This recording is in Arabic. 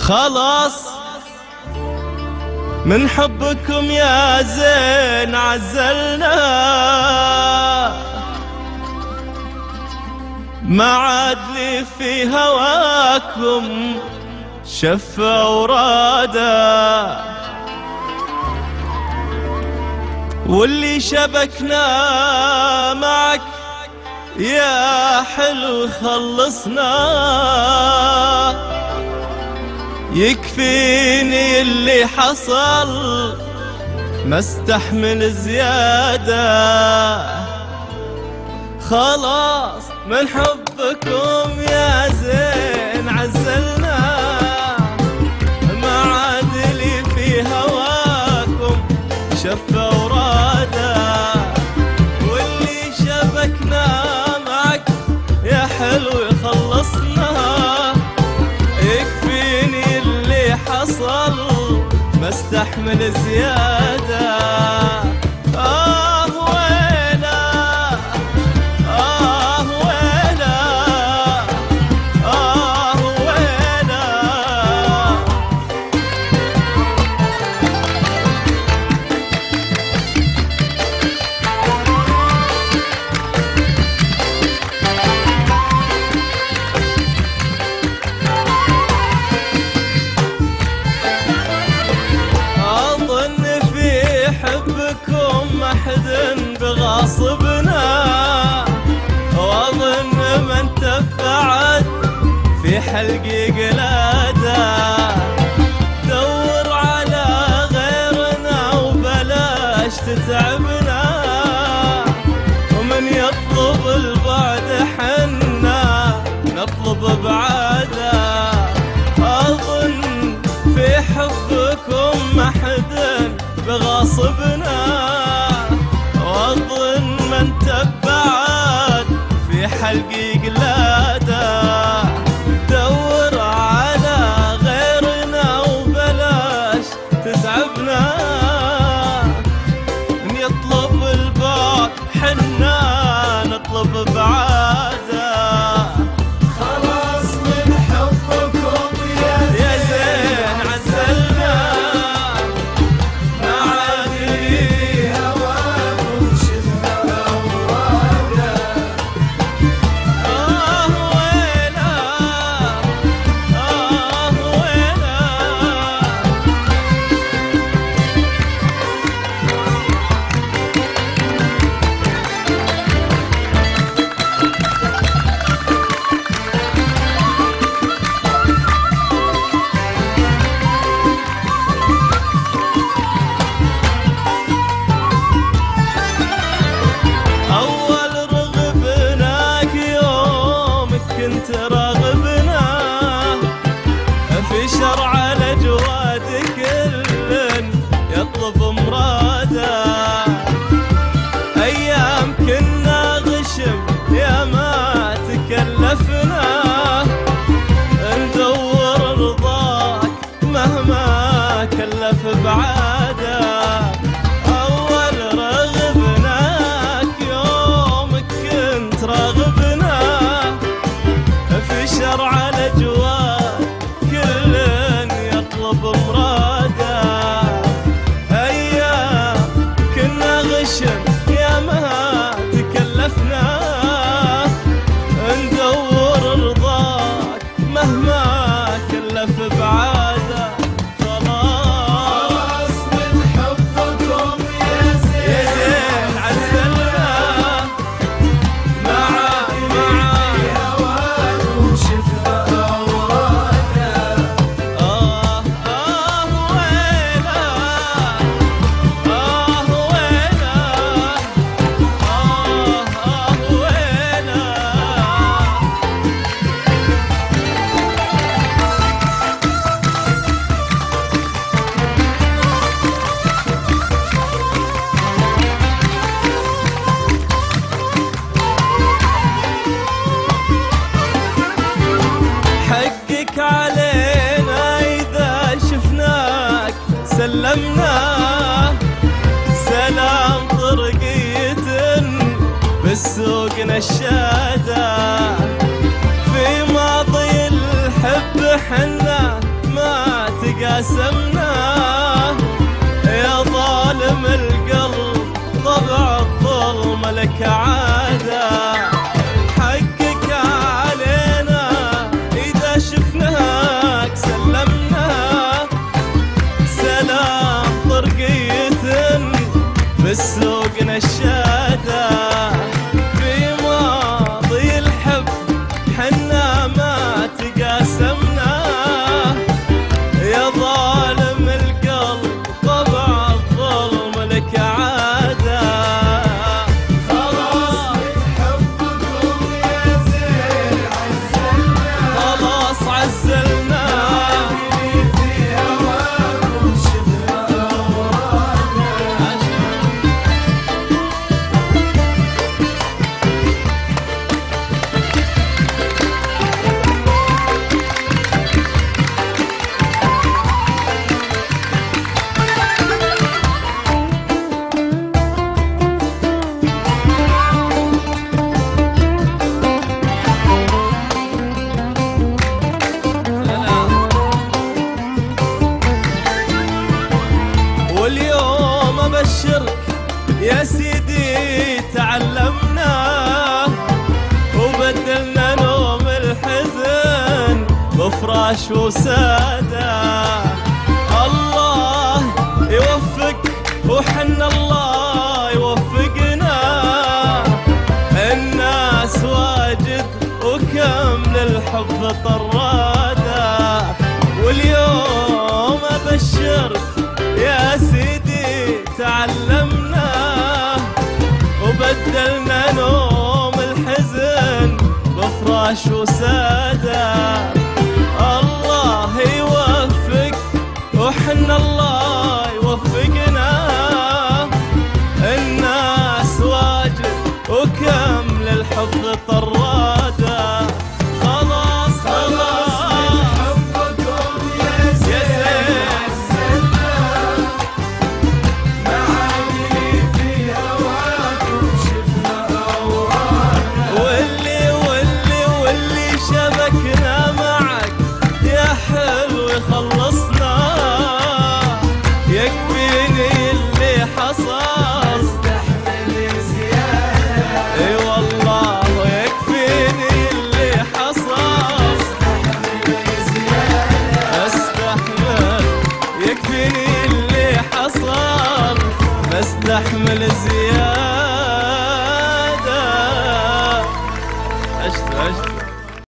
خلاص من حبكم يا زين عزلنا، ما عاد لي في هواكم شفة ورادة، واللي شبكنا معك يا حلو خلصنا، يكفيني اللي حصل ما استحمل زيادة. خلاص من حبكم يا زين عزلنا، ما عاد لي في هواكم شفة ورادة، واللي شبكنا معك يا حلو خلصنا، يكفيني اللي حصل ما استحمل زيادة. بغاصبنا واظن من تفعت في حلقي قلاده، دور على غيرنا وبلاش تتعبنا، ومن يطلب البعد حنا نطلب بعاده. اظن في حبكم ما حد بغاصبنا، واظن من تبعد في حلقي قلاده، دور على غيرنا وبلاش تتعبنا، من يطلب البعد حنا نطلب بعاده. كنت راغبنا في شرع الأجواد كل يطلب مراده، أيام كنا غشم يا ما تكلفنا، ندور رضاك مهما كلف بعاده. أول رغبناك يوم كنت راغبنا في شرع الأجواد كل يطلب مراده، أيام كنا غشم يا ما تكلفنا، ندور رضاك مهما كلف بعاده. خلاص من حبكم يا زين عزلنا، علينا إذا شفناك سلمنا، سلام طرقية بالسوق نشادة، في ماضي الحب حنا ما قاسمناه. يا ظالم القلب طبع الظلم لك عادة، حقك علينا إذا شفناك سلمناه. سلام طرقية بالسوق نشادة، في ماضي الحب حنا ما تقاسمناه. يا ظالم القلب طبع الظلم لك عادة. خلاص حبكم يا زين عزلنا، خلاص عزلنا، في هواكم شفنا أوراقنا. واليوم أبشرك يا سيدي تعلمنا، وبدلنا نوم الحزن بفراش وسادة. الله يوفق وحنا الله يوفقنا، الناس واجد وكم للحب طرادة. واليوم أبشرك يا سيدي تعلمنا، وبدلنا نوم الحزن بفراش وسادة. الله يوفق وحنا الله يوفقنا، الناس واجد وكم للحب طرادة. خلاص خلاص حبكم يا زين عزلنا، معاني في هواكم شفنا أوراقنا. واللي شبكنا معك يا حلو يخلصنا، يكفيني اللي حصل استحمل زيادة، اي والله يكفيني اللي حصل. استحمل زيادة، استحمل يكفيني اللي حصل، بستحمل زيادة. عشت